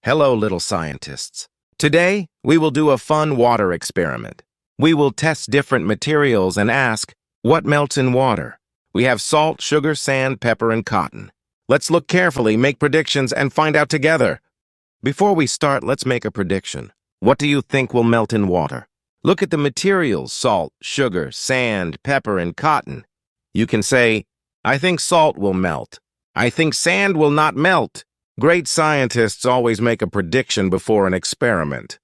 Hello, little scientists. Today, we will do a fun water experiment. We will test different materials and ask, what melts in water? We have salt, sugar, sand, pepper, and cotton. Let's look carefully, make predictions, and find out together. Before we start, let's make a prediction. What do you think will melt in water? Look at the materials, salt, sugar, sand, pepper, and cotton. You can say, I think salt will melt. I think sand will not melt. Great scientists always make a prediction before an experiment.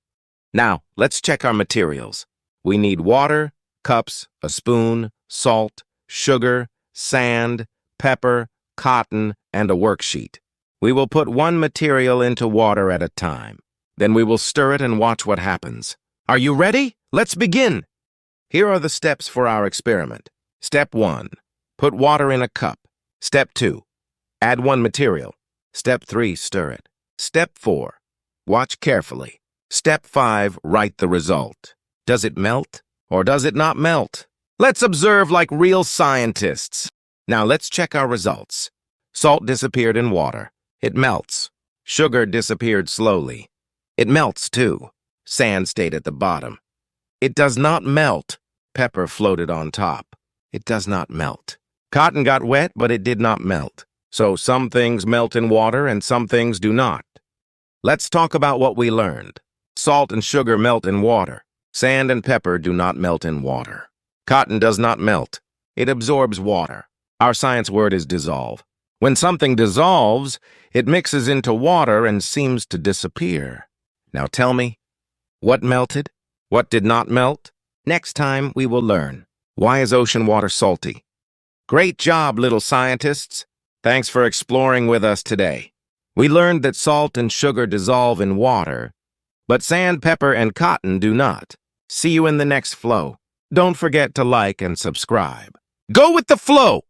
Now, let's check our materials. We need water, cups, a spoon, salt, sugar, sand, pepper, cotton, and a worksheet. We will put one material into water at a time. Then we will stir it and watch what happens. Are you ready? Let's begin! Here are the steps for our experiment. Step 1. Put water in a cup. Step 2. Add one material. Step 3. Stir it. Step 4. Watch carefully. Step 5. Write the result. Does it melt or does it not melt? Let's observe like real scientists. Now let's check our results. Salt disappeared in water. It melts. Sugar disappeared slowly. It melts too. Sand stayed at the bottom. It does not melt. Pepper floated on top. It does not melt. Cotton got wet, but it did not melt. So some things melt in water and some things do not. Let's talk about what we learned. Salt and sugar melt in water. Sand and pepper do not melt in water. Cotton does not melt. It absorbs water. Our science word is dissolve. When something dissolves, it mixes into water and seems to disappear. Now tell me, what melted? What did not melt? Next time we will learn. Why is ocean water salty? Great job, little scientists. Thanks for exploring with us today. We learned that salt and sugar dissolve in water, but sand, pepper, and cotton do not. See you in the next flow. Don't forget to like and subscribe. Go with the flow!